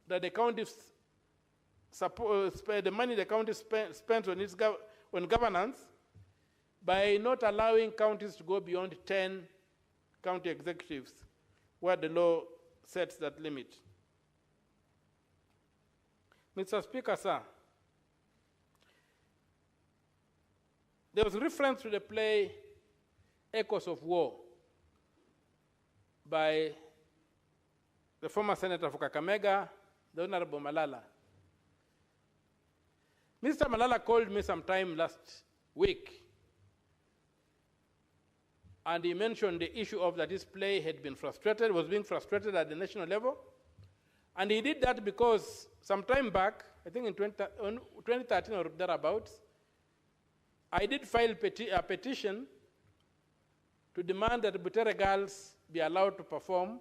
that the county the money the county spends on, on governance by not allowing counties to go beyond 10 county executives, where the law sets that limit. Mr. Speaker, sir, there was reference to the play Echoes of War by the former Senator for Kakamega, the Honorable Malala. Mr. Malala called me sometime last week, and he mentioned the issue of that this play had been frustrated, was being frustrated at the national level. And he did that because some time back, I think in 2013 or thereabouts, I did file a petition to demand that the BUTERE girls be allowed to perform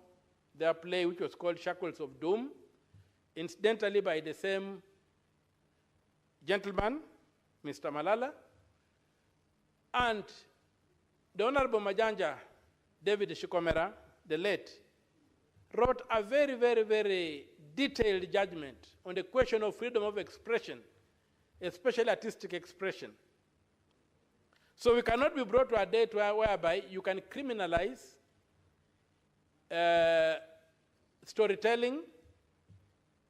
their play, which was called Shackles of Doom, incidentally by the same gentleman, Mr. Malala, and the Honorable Majanja, David Shikomera, the late, wrote a very, very, very detailed judgment on the question of freedom of expression, especially artistic expression. So we cannot be brought to a date whereby you can criminalize storytelling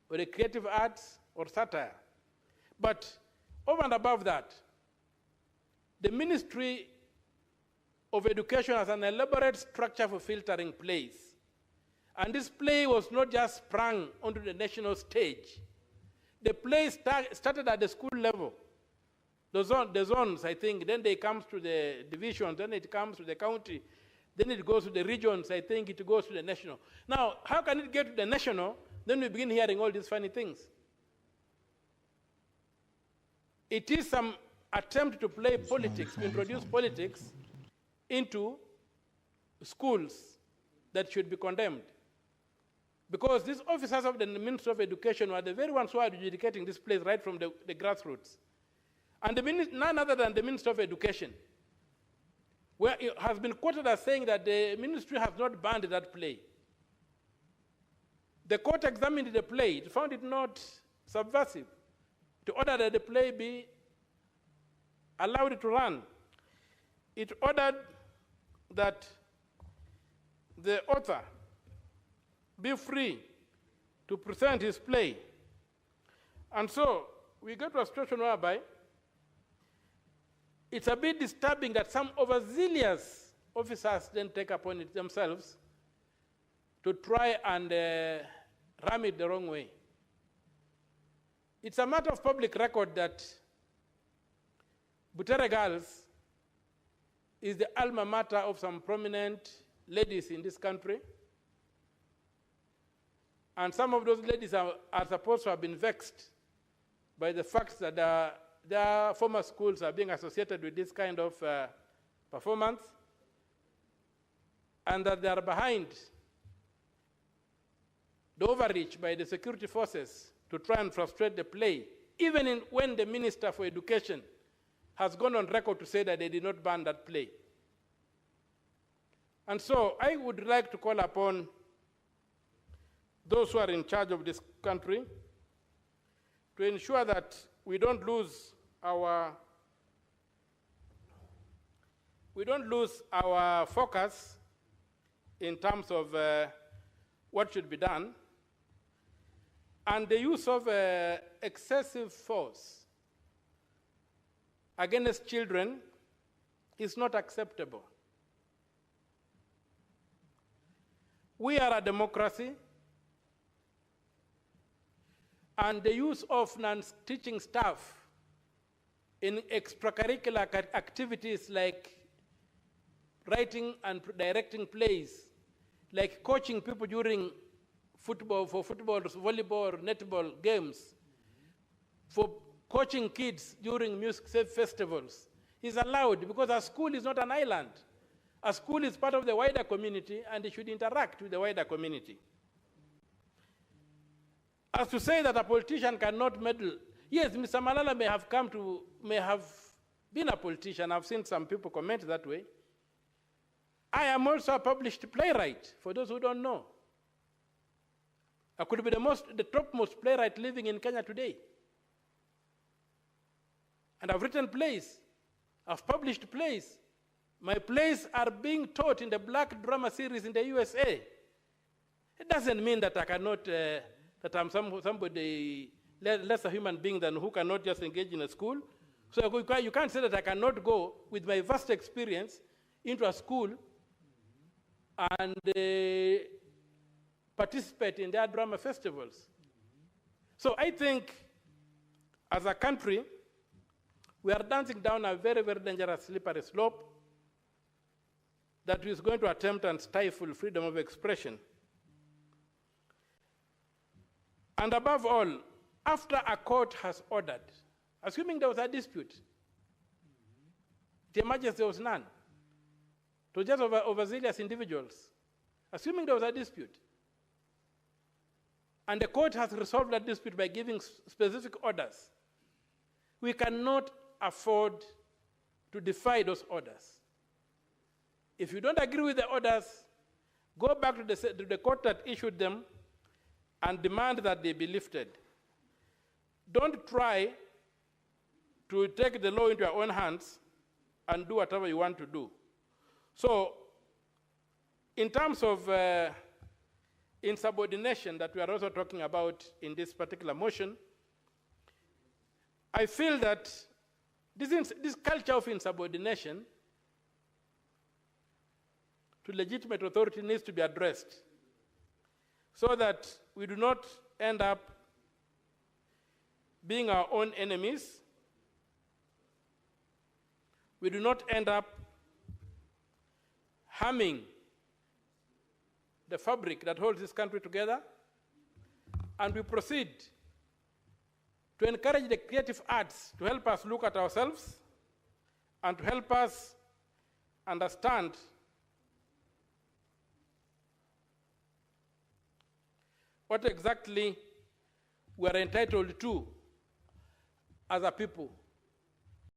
or the creative arts or satire. But over and above that, the Ministry of Education has an elaborate structure for filtering plays. And this play was not just sprung onto the national stage. The play started at the school level. The zones, I think, then it comes to the divisions, then it comes to the county, then it goes to the regions, I think it goes to the national. Now, how can it get to the national? Then we begin hearing all these funny things. It is some attempt to play politics, to introduce politics into schools that should be condemned. Because these officers of the Ministry of Education were the very ones who are adjudicating this place right from the grassroots. And none other than the Ministry of Education, where it has been quoted as saying that the ministry has not banned that play. The court examined the play, it found it not subversive, to order that the play be allowed to run. It ordered that the author be free to present his play. And so we get to a situation whereby it's a bit disturbing that some overzealous officers then take upon it themselves to try and ram it the wrong way. It's a matter of public record that BUTERE girls is the alma mater of some prominent ladies in this country. And some of those ladies are supposed to have been vexed by the fact that their former schools are being associated with this kind of performance, and that they are behind the overreach by the security forces to try and frustrate the play, even when the Minister for Education has gone on record to say that they did not ban that play. And so I would like to call upon those who are in charge of this country to ensure that we don't lose our focus in terms of what should be done. And the use of excessive force against children is not acceptable. We are a democracy, and the use of non-teaching staff in extracurricular activities like writing and directing plays, like coaching people during football, volleyball, netball games, for coaching kids during music festivals, is allowed because a school is not an island. A school is part of the wider community, and it should interact with the wider community. As to say that a politician cannot meddle, yes, Mr. Malala may have been a politician. I've seen some people comment that way. I am also a published playwright, for those who don't know. I could be the topmost playwright living in Kenya today. And I've written plays. I've published plays. My plays are being taught in the black drama series in the USA. It doesn't mean that I cannot, that I'm somebody lesser human being than who cannot just engage in a school. So you can't say that I cannot go with my vast experience into a school and participate in their drama festivals. So I think as a country, we are dancing down a very, very dangerous slippery slope that is going to attempt and stifle freedom of expression. And above all, after a court has ordered, assuming there was a dispute, the emergency was none, to just overzealous individuals, assuming there was a dispute, and the court has resolved that dispute by giving specific orders, we cannot afford to defy those orders. If you don't agree with the orders, go back to the court that issued them and demand that they be lifted. Don't try to take the law into your own hands and do whatever you want to do. So, in terms of insubordination that we are also talking about in this particular motion, I feel that this culture of insubordination to legitimate authority needs to be addressed so that we do not end up being our own enemies. We do not end up harming the fabric that holds this country together, and we proceed to encourage the creative arts to help us look at ourselves and to help us understand what exactly we are entitled to as a people.